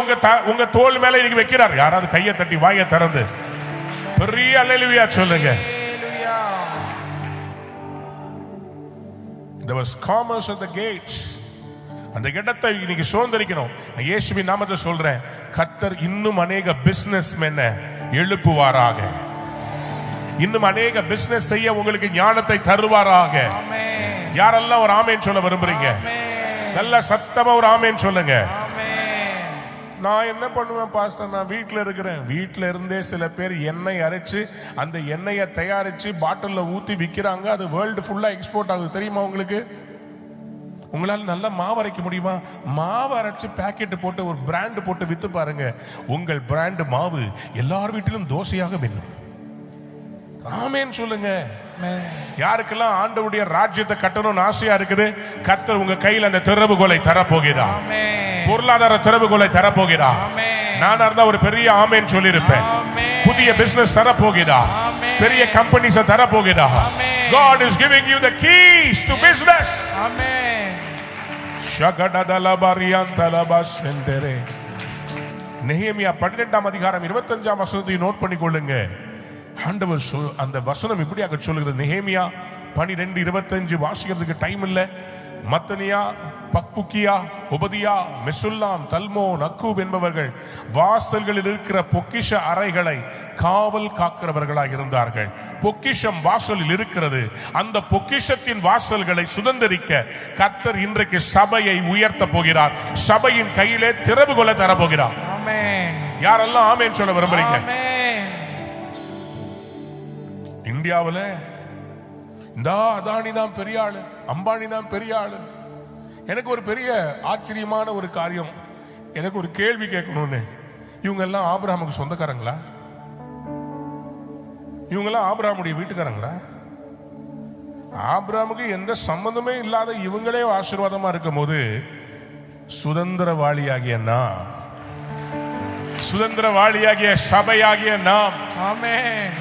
உங்க தோல் மேல இன்னைக்கு வைக்கிறார். யாராவது கையை தட்டி வாயை திறந்து பெரிய அல்லேலூயா சொல்லுங்க. There was commerce at the gates. அந்த இடத்தை இன்னைக்கு சுதந்திரிக்கணும். இயேசுவின் நாமத்தை சொல்றேன், கர்த்தர் இன்னும் அநேக பிசினஸ் மேன எழுப்புவாராக. இன்னும் அநேக பிசினஸ் செய்ய உங்களுக்கு ஞானத்தை தருவாராக. யாரெல்லாம் ஒரு ஆமேன் சொல்ல விரும்புறீங்க? நல்ல சத்தமா ஒரு ஆமேன் சொல்லுங்க. நான் என்ன பண்ணுவேன் பாஸ்டர், நான் வீட்டில் இருக்கிறேன். வீட்டில் இருந்தே சில பேர் எண்ணெய் அரைச்சு அந்த எண்ணெயை தயாரிச்சு பாட்டில்ல ஊத்தி விற்கிறாங்க. அது வேர்ல்டு ஃபுல்லா எக்ஸ்போர்ட் ஆகுது. தெரியுமா உங்களுக்கு? உங்களால் நல்ல மாவு அரைக்க முடியுமா? மாவு அரைச்சு பேக்கெட் போட்டு ஒரு பிராண்ட் போட்டு வித்து பாருங்க. உங்கள் பிராண்ட் மாவு எல்லார் வீட்டிலும் தோசையாக மின்னும். ஆமென் சொல்லுங்க. யாருக்கெல்லாம் ஆண்டவருடைய ராஜ்யத்தை கட்டணும்னு ஆசையா இருக்குது, கர்த்தர் உங்க கையில் அந்த திறவுகோலை தரப்போகிறார். பொருளாதார திறவுகோலை தரப்போகிறார். நான் இருந்தா ஒரு பெரிய ஆமென் சொல்லியிருப்பேன். புதிய பிசினஸ் தரப்போகிறார். பெரிய கம்பெனிஸ் தரப்போகிறார். God is giving you the keys to business. Amen. ஷகடதலபரியந்தலபசெந்தரே. நெகேமியா 12ஆம் அதிகாரம் 25ஆம் வசனத்தை நோட் பண்ணிக்கொள்ளுங்க. ஆண்டவர் அந்த வசனம் இப்படியாக சொல்லுகிறது. நெகேமியா 12:25 வாசிக்கிறதுக்கு டைம் இல்ல. மத்தனியா, பக்புக்கியா, உபதியா, மெசுல்லாம், தல்மோன், அக்கூப் என்பவர்கள் வாசல்களில் இருக்கிற பொக்கிஷ அறைகளை காவல் காக்கிறவர்களாக இருந்தார்கள். பொக்கிஷம் வாசலில் இருக்கிறது. அந்த பொக்கிஷத்தின் வாசல்களை சுதந்திரிக்க கர்த்தர் இன்றைக்கு சபையை உயர்த்த போகிறார். சபையின் கையிலே திறவுகோலை தரப்போகிறார். யாரெல்லாம் ஆமென் சொல்ல விரும்புறீங்க? இந்தியாவில் இந்த அதானி தான் பெரிய ஆளு, அம்பானி தான் பெரிய ஆளு. எனக்கு ஒரு பெரிய ஆச்சரியமான ஒரு காரியம், எனக்கு ஒரு கேள்வி கேட்கணும்னு. இவங்க எல்லாம் ஆபிரகாமுக்கு சொந்தக்காரங்களா? இவங்க எல்லாம் ஆபிரகாமுடைய வீட்டுக்காரங்களா? ஆபிரகாமுக்கு எந்த சம்பந்தமே இல்லாத இவங்களே ஆசீர்வாதமா இருக்கும் போது சுதந்திரவாளியாகிய நாம், சுதந்திரவாளியாகிய சபையாகிய நாம், ஆமென்,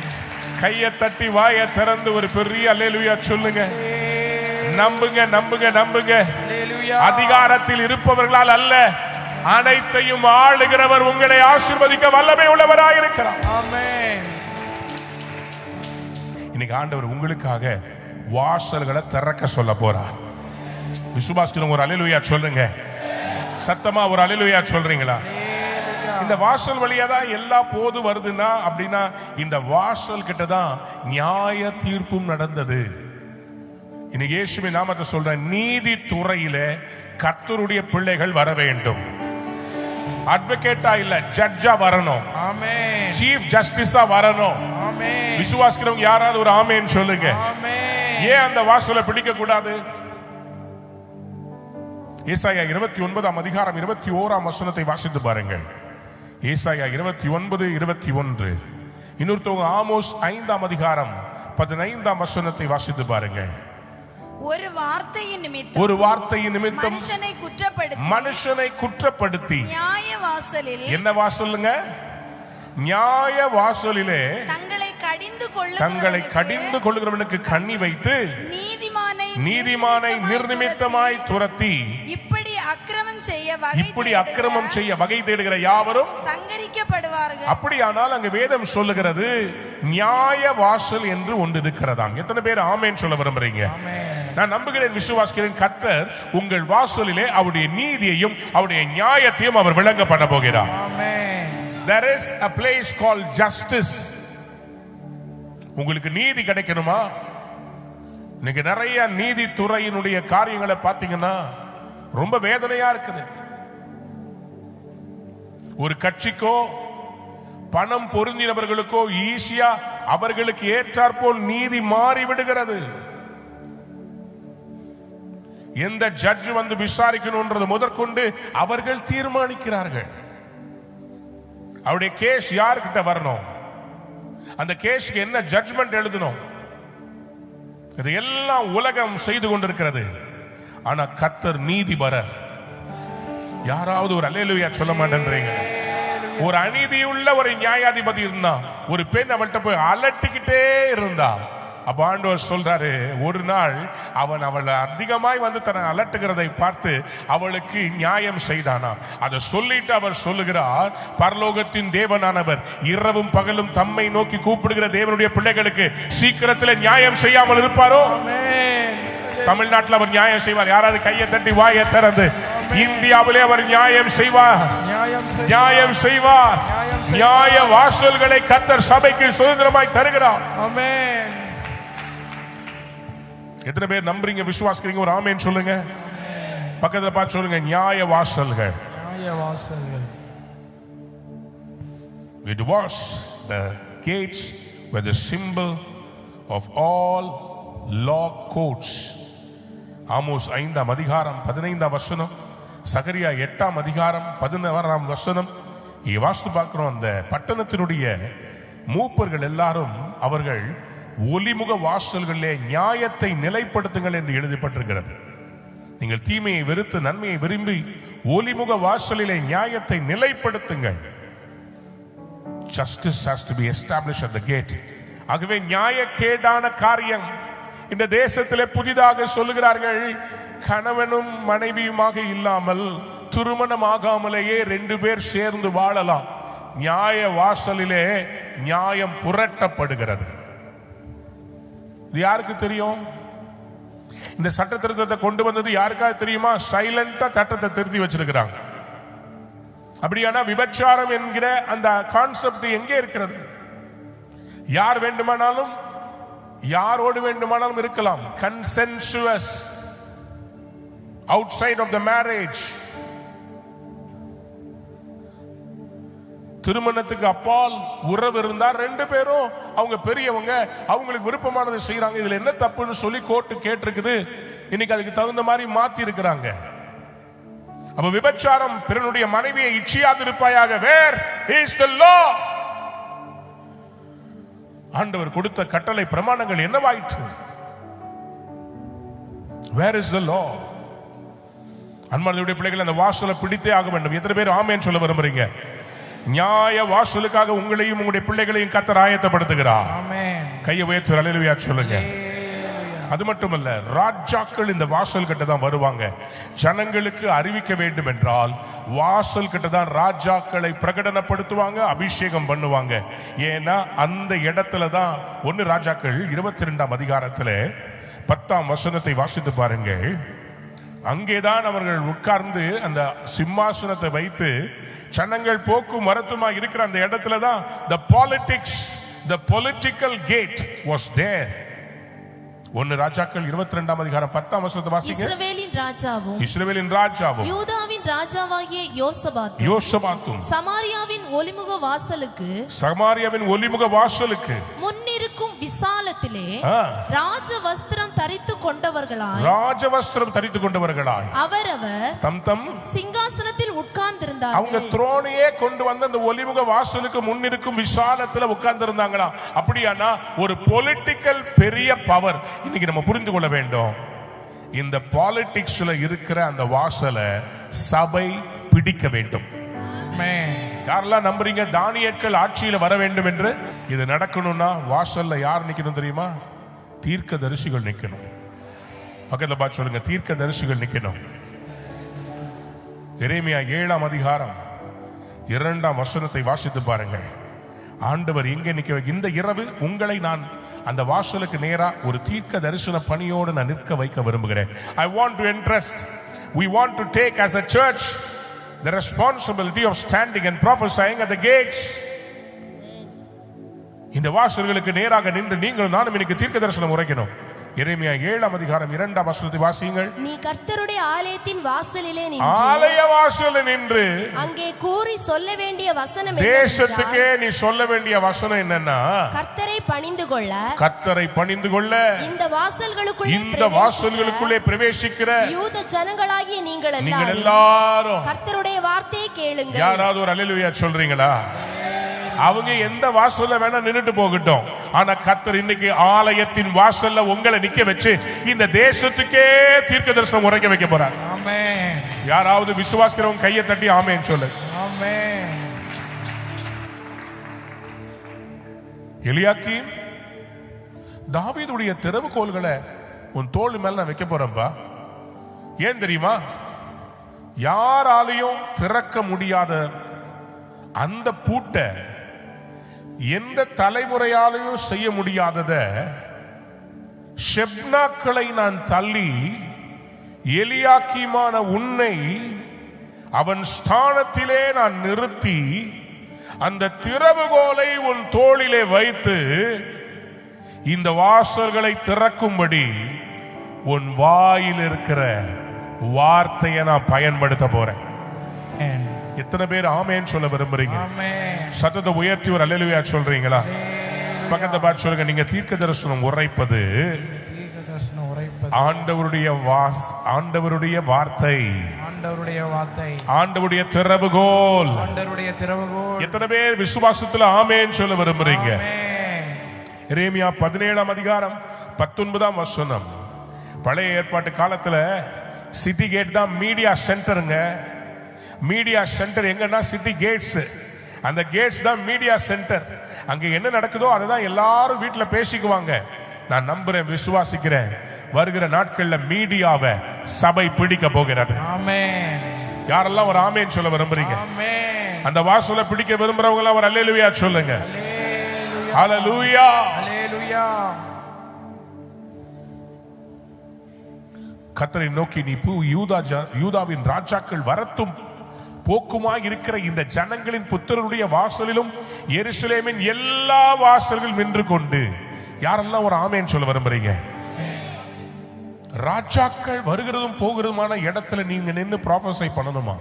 கையை தட்டி வாயை திறந்து ஒரு பெரிய அல்லேலூயா சொல்லுங்க. நம்புங்க, நம்புங்க, நம்புங்க. அதிகாரத்தில் இருப்பவர்களால் அல்ல, அனைத்தையும் ஆளுகிறவர் உங்களை ஆசீர்வதிக்க வல்லமை உள்ளவராக இருக்கிறார். இன்னைக்கு ஆண்டவர் உங்களுக்காக வாசல்களை திறக்க சொல்ல போறார். விசுவாசிக்கிறவங்க ஒரு அல்லேலூயா சொல்லுங்க. சத்தமா ஒரு அல்லேலூயா சொல்றீங்களா? இந்த வாசல் வழியா தான் எல்லா போது வருதுன்னா அப்படின்னா இந்த வாசல் கிட்ட தான் நியாய தீர்ப்பும் நடந்தது. இன்னைக்கு இயேசுவின் நாமத்தை சொல்றேன், நீதி துறையில கர்த்தருடைய பிள்ளைகள் வர வேண்டும். அட்வொகேட்டா இல்ல, ஜட்ஜா வரணும். ஆமென். சீஃப் ஜஸ்டிஸா வரணும். ஆமென். விசுவாசிக்கிறவங்க யாராவது ஒரு ஆமென் சொல்லுங்க. ஆமென். ஏன் அந்த வாசலை பிடிக்க கூடாது? ஏசாயா 29ஆம் அதிகாரம் 21ஆம் வசனத்தை வாசித்து பாருங்கள். ஏசாயா 29:21. இன்னொருத்தவங்க ஆமோஸ் 5ஆம் அதிகாரம் 15ஆம் வசனத்தை வாசித்து பாருங்க. ஒரு வார்த்தையின் நிமித்தம் மனுஷனை குற்றப்படுத்தி என்ன வாசலுங்க? நியாய வாசலிலே தங்களை கடிந்து கொள்ளுகிறவனுக்கு கண்ணி வைத்து நீதிமானை நிர்நிமித்தமாய் துரத்தி இப்படி அக்கிரமம் செய்ய இப்படி அக்கிரமம் செய்ய வகை தேடுகிற யாவரும் சங்கரிக்கப்படுவார்கள். அப்படியானால் அங்கு வேதம் சொல்லுகிறது நியாய வாசல் என்று ஒன்று இருக்கிறதாம். எத்தனை பேர் ஆமென் சொல்ல விரும்புறீங்க? நான் நம்புகிறேன், விசுவாசிக்கிறேன், கர்த்தர் உங்கள் வாசலிலே அவருடைய நீதியையும் அவருடைய நியாயத்தையும் அவர் விளங்க பண்ண போகிறார். There is a place called justice. உங்களுக்கு நீதி கிடைக்கணுமா? இன்னைக்கு நிறைய நீதித்துறையினுடைய காரியங்களை பார்த்தீங்கன்னா ரொம்ப வேதனையா இருக்குது. ஒரு கட்சிக்கோ பணம் பொருந்தினவர்களுக்கோ ஈஸியா அவர்களுக்கு ஏற்றாற்போல் நீதி மாறி விடுகிறது. எந்த ஜட்ஜ் வந்து விசாரிக்கணும்ன்றது முதற்கொண்டு அவர்கள் தீர்மானிக்கிறார்கள். அவருடைய கேஸ் யார்கிட்ட வரணும், அந்த கேஸ்க்கு என்ன ஜட்ஜ்மெண்ட் எழுதணும், இதையெல்லாம் உலகம் செய்து கொண்டிருக்கிறது. ஆனா கர்த்தர் நீதிபரர். யாராவது ஒரு அல்லேலூயா சொல்ல மாட்டேன்றீங்க? ஒரு அநீதியுள்ள ஒரு நியாயாதிபதி இருந்தா, ஒரு பெண் அவள்கிட்ட போய் அலட்டிக்கிட்டே இருந்தா, அப்ப ஆண்டவர் சொல்றாரு, ஒரு நாள் அவன் அவளை அதிகமாய் வந்து தன்னை அலட்டுகிறதை பார்த்து அவளுக்கு நியாயம் செய்தானா. அதை சொல்லிட்டு அவர் சொல்லுகிறார், பரலோகத்தின் தேவனானவர் இரவும் பகலும் தம்மை நோக்கி கூப்பிடுகிற தேவனுடைய பிள்ளைகளுக்கு சீக்கிரத்தில் நியாயம் செய்யாமல் இருப்பாரோ? தமிழ்நாட்டில் அவர் நியாயம் செய்வார். யாராவது கையை தட்டி வாயை திறந்து, இந்தியாவிலே அவர் நியாயம் செய்வார், நியாயம் செய்வார். நியாய வாசல்களை கர்த்தர் சபைக்கு சுதந்திரமாய் தருகிறார். எத்தனை பேர் நம்புறீங்க, விசுவாசிக்கிறீங்க? ஒரு ஆமென் சொல்லுங்க. பக்கத்துல பார்த்து சொல்லுங்க, நியாய வாசல்கள். It was the gates were the symbol of all law courts. Amos 5ஆம் அதிகாரம் 15ஆம் வசனம், சகரியா 8ஆம் அதிகாரம் 16ஆம் வசனம். இங்க வாஸ்து பார்க்கிறோம், அந்த பட்டணத்தினுடைய மூப்பர்கள் எல்லாரும் அவர்கள் ஒலிமுக வாசல்களிலே நியாயத்தை நிலைப்படுத்துங்கள் என்று எழுதப்பட்டிருக்கிறது. நீங்கள் தீமையை வெறுத்து நன்மையை விரும்பி ஒலிமுக வாசலிலே நியாயத்தை நிலைப்படுத்துங்கள். Justice has to be established at the gate. ஆகவே நியாயக்கேடான காரியம் இந்த தேசத்திலே புதிதாக சொல்லுகிறார்கள். கணவனும் மனைவியுமாக இல்லாமல் திருமணமாகாமலேயே 2 பேர் சேர்ந்து வாழலாம். நியாய வாசலிலே நியாயம் புரட்டப்படுகிறது. இது யாருக்கு தெரியும்? இந்த சட்ட திருத்தத்தை கொண்டு வந்தது யாருக்காவது தெரியுமா? சைலண்டா சட்டத்தை திருத்தி வச்சிருக்கிறாங்க. அப்படியானா விபச்சாரம் என்கிற அந்த கான்செப்ட் எங்கே இருக்கிறது? யார் வேண்டுமானாலும் யாரோடு வேண்டுமானாலும் இருக்கலாம். கன்சென்சுவஸ், அவுட்சைட் ஆஃப் த மேரேஜ். திருமணத்துக்கு அப்பால் உறவு இருந்தா 2 பேரும் அவங்க பெரியவங்க, அவங்களுக்கு விருப்பமானதை செய்யறாங்க. இதுல என்ன தப்புன்னு சொல்லி கோர்ட்டு கேட்டிருக்குது. இன்னைக்கு அதுக்கு தகுந்த மாதிரி மாத்தி இருக்கிறாங்க. அப்ப விபச்சாரம், பிறனுடைய மனைவியை இச்சியாதிருப்பாயாக. வேர் இஸ் தி லா? ஆண்டவர் கொடுத்த கட்டளை பிரமாணங்கள் என்னவாயிற்று? வேர் இஸ் தி லா? அன்பார்ந்தவருடைய பிள்ளைகள், அந்த வாசலை பிடித்தே ஆக வேண்டும். எத்தனை பேர் ஆமென் சொல்ல விரும்புறீங்க? நியாய வாசலுக்காக உங்களையும் உங்களுடைய பிள்ளைகளையும் கர்த்தர் ஆயத்தப்படுத்துகிறார். கையை உயர்த்தி அல்லேலூயா சொல்லுங்க. அது மட்டுமல்ல, ராஜாக்கள் இந்த வாசல் கிட்ட தான் வருவாங்க. ஜனங்களுக்கு அறிவிக்க வேண்டும் என்றால் வாசல் கிட்ட தான் ராஜாக்களை பிரகடனப்படுத்துவாங்க, அபிஷேகம் பண்ணுவாங்க. ஏன்னா அந்த இடத்துல தான் 1 ராஜாக்கள் 22ஆம் அதிகாரத்துல 10ஆம் வசனத்தை வாசித்து பாருங்கள். அங்கேதான் அவர்கள் உட்கார்ந்து அந்த சிம்மாசனத்தை வைத்து ஜனங்கள் போக்கும் வரத்துமா இருக்கிற அந்த இடத்துல தான் the political gate was there. 1 ராஜாக்கள் 22ஆம் அதிகாரம் 10ஆம் வசனத்தை வாசிங்க. இஸ்ரவேலின் ராஜாவும் யூதாவின் ராஜாவாகிய யோசபாத்தும் சமாரியாவின் ஒலிமுக வாசலுக்கு முன்னிருக்கும் விசாலத்திலே ராஜவஸ்திரம் தரித்துக் கொண்டவர்களாய் அவரவர் தம் சிங்காசனத்தில் உட்கார்ந்திருந்தார்கள். அவங்க த்ரோனையே கொண்டு வந்து அந்த ஒலிமுக வாசலுக்கு முன்னிருக்கும் விசாலத்துல உட்கார்ந்திருந்தாங்களா. அப்படியானா ஒரு பொலிட்டிக்கல் பெரிய பவர். இன்னைக்கு நம்ம புரிந்து கொள்ள வேண்டும், இந்த பாலிடிக்ஸ்ல இருக்கிற அந்த வாசலை சபை பிடிக்க வேண்டும். யாரெல்லாம் நம்புறீங்க தானியேல் ஆட்சியில வர வேண்டும் என்று? இது நடக்கணும்னா வாசல்ல யார் நிக்கணும் தெரியுமா? தீர்க்கதரிசிகள் நிக்கணும். பக்கத்துல பார்த்து சொல்லுங்க, தீர்க்கதரிசிகள் நிக்கணும். எரேமியா 7ஆம் அதிகாரம் 2ஆம் வசனத்தை வாசித்து பாருங்கள். ஆண்டவர் எங்கே நிற்க, இந்த இரவு உங்களை நான் அந்த வாசலுக்கு நேரா ஒரு தீர்க்க தரிசன பணியோடு நான் நிற்க வைக்க விரும்புகிறேன். I want to entrust, we want to take as a church the responsibility of standing and prophesying at the gates. இந்த வாசல்களுக்கு நேராக நின்று நீங்கள் நானும் இன்னைக்கு தீர்க்க தரிசனம் உரைக்கணும். எரேமியா 7ஆம் அதிகாரம் 2ஆம் வசனத்தை வாசியுங்கள். நீ கர்த்தருடைய ஆலயத்தின் வாசலிலே ஆலய வாசலில் நின்று அங்கே கூறி சொல்ல வேண்டிய வசனம் தேசத்துக்கே நீ சொல்ல வேண்டிய வசனம் என்னன்னா, கர்த்தரை பணிந்து கொள்ள, கர்த்தரை பணிந்து கொள்ள இந்த வாசல்களுக்குள்ளே பிரவேசிக்கிற யூத ஜனங்களாகிய நீங்கள் எல்லாரும் கர்த்தருடைய வார்த்தையை கேளுங்கள். யாராவது ஒரு அல்லேலூயா சொல்றீங்களா? அவங்க எந்த வாசல்ல வேணா நின்னுட்டு போகட்டும், ஆனா கர்த்தர் இன்னைக்கு ஆலயத்தின் வாசல்ல உங்களை நிக்க வச்சு இந்த தேசத்துக்கே தீர்க்க தரிசனம் உரைக்க வைக்க போறார். ஆமென். யாராவது விசுவாசிக்கிறவங்க கையை தட்டி ஆமென் சொல்லு. ஆமென். எலியாக்கீம், தாவீதுடைய திறவுகோல்களை உன் தோள் மேல நான் வைக்க போறேன்பா. ஏன் தெரியுமா? யாராலையும் திறக்க முடியாத அந்த பூட்டை எந்த தலைமுறையாலையும் செய்ய முடியாதத ஷெப்னாக்களை நான் தள்ளி எலியாக்கீமான உன்னை அவன் ஸ்தானத்திலே நான் நிறுத்தி அந்த திறவுகோலை உன் தோளிலே வைத்து இந்த வாசல்களை திறக்கும்படி உன் வாயில் இருக்கிற வார்த்தையை நான் பயன்படுத்த போறேன். எத்தனை பேர் ஆமென் சொல்ல விரும்புறீங்க? சத்தத்தை உயர்த்தி ஒரு அல்லேலூயா சொல்றீங்களா? பக்கத்தை பார்த்து சொல்லுங்க. நீங்க தீர்க்க தரிசனம் உரைப்பது ஆண்டவருடைய வார்த்தை, ஆண்டவருடைய திறவுகோல். எத்தனை பேர் விசுவாசத்துல ஆமென் சொல்ல விரும்புறீங்க? எரேமியா 17ஆம் அதிகாரம் 19ஆம் வசனம். பழைய ஏற்பாட்டு காலத்துல சிட்டி கேட் தான் மீடியா சென்டருங்க. மீடியா சென்டர் எங்கன்னா சிட்டி கேட்ஸ். அந்த கேட்ஸ் தான் மீடியா சென்டர். அங்க என்ன நடக்குதோ அதுதான் எல்லாரும் வீட்டுல பேசிக்குவாங்க. நான் நம்புறேன், விசுவாசிக்கிறேன், வருகிற நாட்கள்ல மீடியாவை சபை பிடிக்க போகிறது. ஆமென். யாரெல்லாம் ஒரு ஆமென் சொல்ல விரும்புறீங்க? அந்த வாசலை பிடிக்க விரும்புறவங்க எல்லாம் ஒரு அல்லேலூயா சொல்லுங்க. ஹல்லேலூயா. ஹல்லேலூயா. கர்த்தரை நோக்கி நீ யூதாவின் ராஜாக்கள் வரத்தும் போக்குமாய் இருக்கிற இந்த ஜனங்களின் புத்திரருடைய வாசலிலும் எருசலேமின் எல்லா வாசல்கள் நின்று கொண்டு. யாரெல்லாம் ஒரு ஆமென் சொல்ல விரும்புறீங்க? ராஜாக்கள் வருகிறதும் போகிறதுமான இடத்துல நீங்க நின்று ப்ராஃபஸை பண்ணணுமா?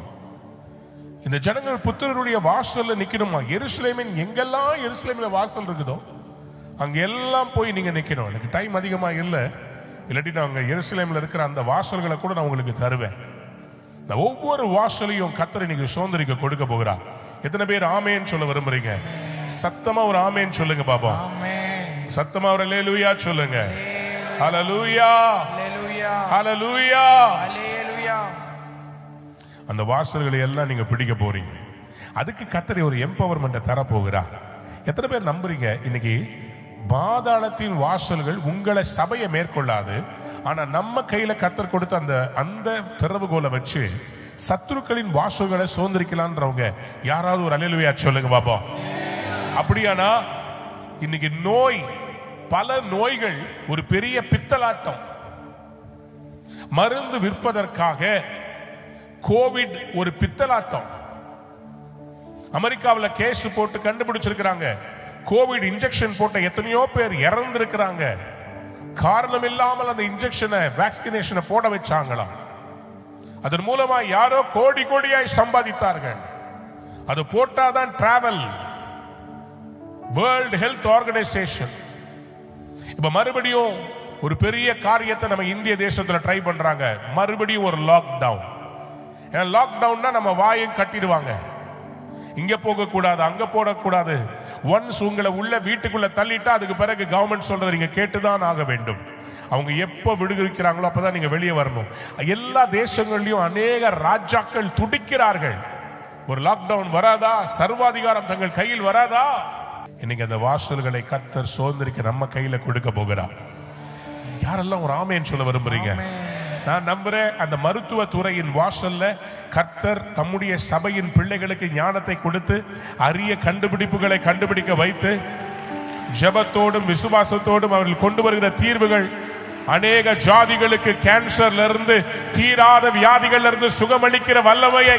இந்த ஜனங்கள் புத்திரருடைய வாசல்ல நிக்கணுமா? எருசலேமின் எங்கெல்லாம் எருசலேமில் வாசல் இருக்குதோ அங்க எல்லாம் போய் நீங்க நிக்கணும். எனக்கு டைம் அதிகமா இல்லை, இல்லாட்டி நான் அங்க எருசலேமில் இருக்கிற அந்த வாசல்களை கூட நான் உங்களுக்கு தருவேன். ஒவ்வொரு வாசலையும் கர்த்தர் இன்னைக்கு சுதந்திரிக்க கொடுக்க போகிறார். எத்தனை பேர் ஆமென் சொல்ல விரும்புறீங்க? சத்தமா ஒரு ஆமென் சொல்லுங்க பாப்பா. சத்தமா ஒரு அல்லேலூயா சொல்லுங்க. ஹல்லேலூயா. ஹல்லேலூயா. ஹல்லேலூயா. அந்த வாசல்களை எல்லாம் நீங்க பிடிக்க போறீங்க. அதுக்கு கர்த்தர் ஒரு எம்பவர்மெண்ட்டை தர போகிறார். எத்தனை பேர் நம்புறீங்க? இன்னைக்கு பாதாளத்தின் வாசல்கள் உங்களை சபையை மேற்கொள்ளாது, ஆனா நம்ம கையில கர்த்தர் கொடுத்த அந்த திறவுகோலை வச்சு சத்துருக்களின் வாசல்களை சுதந்திரிக்கலான்றவங்க யாராவது ஒரு அல்லேலூயா சொல்லுங்க பாப்போம். அப்படியானா இன்னைக்கு பல நோய்கள் ஒரு பெரிய பித்தலாட்டம். மருந்து விற்பதற்காக கோவிட் ஒரு பித்தலாட்டம். அமெரிக்காவில் கேஸ் போட்டு கண்டுபிடிச்சிருக்கிறாங்க. கோவிட் இன்ஜெக்ஷன் போட்ட எத்தனையோ பேர் இறந்திருக்கிறாங்க. காரணம் இல்லாமல் அந்த இன்ஜெக்ஷனை வேக்சினேஷனை போட வச்சாங்களாம். அதன் மூலமா யாரோ கோடி கோடியாய் சம்பாதித்தார்கள். அது போட்டாதான் டிராவல். வேர்ல்ட் ஹெல்த் ஆர்கனைசேஷன் இப்ப மறுபடியும் ஒரு பெரிய காரியத்தை நம்ம இந்திய தேசத்துல ட்ரை பண்றாங்க. மறுபடியும் ஒரு லாக்டவுன். லாக்டவுன்னா நம்ம வாயும் கட்டிடுவாங்க. இங்க போக கூடாது, அங்க போடக்கூடாது. ஒன்ஸ் உங்களை உள்ள வீட்டுக்குள்ள தள்ளிட்டா அதுக்கு பிறகு கவர்மெண்ட் சொல்றது நீங்க கேட்டுதான் ஆக வேண்டும். அவங்க எப்ப விடுவிக்கிறாங்களோ அப்பதான் நீங்க வெளியே வரணும். எல்லா தேசங்களிலும் அநேக ராஜாக்கள் துடிக்கிறார்கள். ஒரு லாக்டவுன் வராதா? சர்வாதிகாரம் தங்கள் கையில் வராதா? இன்னைக்கு அந்த வாசல்களை கர்த்தர் சுதந்திரிக்க நம்ம கையில கொடுக்க போகிறார். யாரெல்லாம் ஒரு ஆமென் சொல்ல விரும்புறீங்க? நான் நம்புறேன் அந்த மருத்துவ துறையின் வாசல்ல கர்த்தர் தம்முடைய சபையின் பிள்ளைகளுக்கு ஞானத்தை கொடுத்து அரிய கண்டுபிடிப்புகளை கண்டுபிடிக்க வைத்து ஜெபத்தோடும் விசுவாசத்தோடும் அவர்கள் கொண்டு வருகிற தீர்வுகள் அநேக ஜாதிகளுக்கு கேன்சர்ல இருந்து தீராத வியாதிகள்ல இருந்து சுகமளிக்கிற வல்லமையை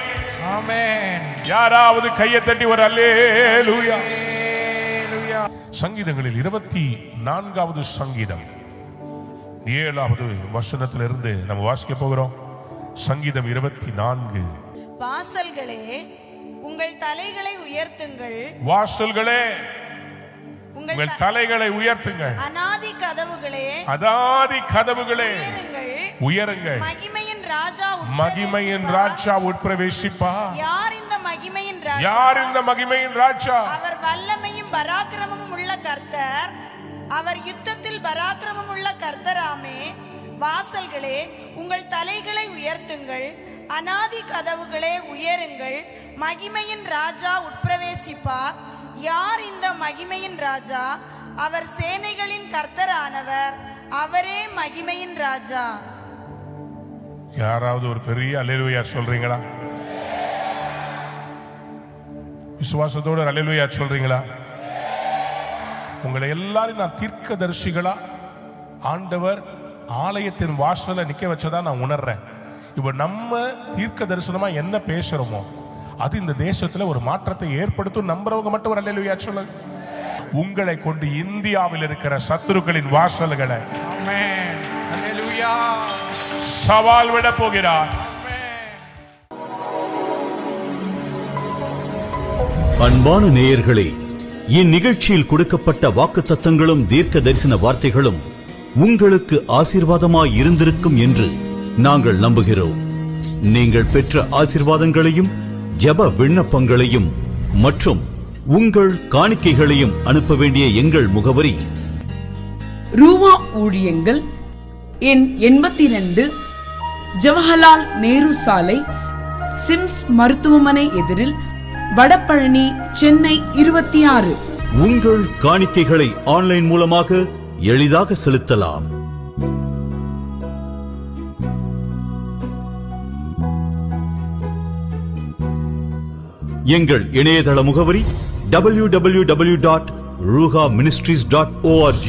ஆமென். யாராவது கையை தட்டி ஒரு அல்லேலூயா. ஹalleluya. சங்கீதங்களில் 24வது சங்கீதம் 7வது வசனத்திலிருந்து நம்ம வாசிக்க போகிறோம். சங்கீதம் 24. வாசல்களே உங்கள் தலைகளை உயர்த்துங்கள், வாசல்களே உங்கள் உங்கள் தலைகளை உயர்த்துங்கள், அநாதி கதவுகளே அதாதி கதவுகளே உயருங்கள், உயருங்கள், மகிமையின் ராஜா மகிமையின் ராஜா உட்பிரவேசிப்பா. யார் இந்த மகிமையின் ராஜா? யார் இந்த மகிமையின் ராஜா? அவர் வல்லமையும் பராக்கிரமமும் உள்ள கர்த்தர், அவர் யுத்தத்தில் பராக்கிரமம் உள்ள கர்த்தராமே. வாசல்களே உங்கள் தலைகளை உயர்த்துங்கள், அநாதி கதவுகளே உயருங்கள், மகிமையின் ராஜா உட்பிரவேசிப்பார். யார் இந்த மகிமையின் ராஜா? அவர் சேனைகளின் கர்த்தரானவர், அவரே மகிமையின் ராஜா. யாராவது ஒரு பெரிய அல்லேலூயா சொல்றீங்களா? விசுவாசத்தோட அல்லேலூயா சொல்றீங்களா? உங்களை எல்லாரும் நான் தீர்க்கதரிசிகளா ஆண்டவர் ஆலயத்தின் வாசல்ல நிக்க வச்சதா நான் உணர்றேன். இப்ப நம்ம தீர்க்க தரிசனமா என்ன பேசுறோமோ அது இந்த தேசத்துல ஒரு மாற்றத்தை ஏற்படுத்தும். நம்புறவங்க மட்டும் ஒரு அல்லேலூயா சொல்லுங்க. உங்களை கொண்டு இந்தியாவில் இருக்கிற சத்துருக்களின் வாசல்களை ஆமென். ஹalleluya. சவால் விட போகிறார். அன்பான நேயர்களே, இந்நிகழ்ச்சியில் கொடுக்கப்பட்ட வாக்குத்தத்தங்களும் தீர்க்க தரிசன வார்த்தைகளும் உங்களுக்கு ஆசீர்வாதமாய் இருந்திருக்கும் என்று நாங்கள் நம்புகிறோம். நீங்கள் பெற்ற ஆசீர்வாதங்களையும் ஜெப விண்ணப்பங்களையும் மற்றும் உங்கள் காணிக்கைகளையும் அனுப்ப வேண்டிய எங்கள் முகவரி: ரூவா ஊழியங்கள், எண் 82, ஜவஹர்லால் நேரு சாலை, சிம்ஸ் மருத்துவமனை எதிரில், வடபழனி, சென்னை 26. உங்கள் காணிக்கைகளை ஆன்லைன் மூலமாக எளிதாக செலுத்தலாம். எங்கள் இணையதள முகவரி www.ruhaministries.org.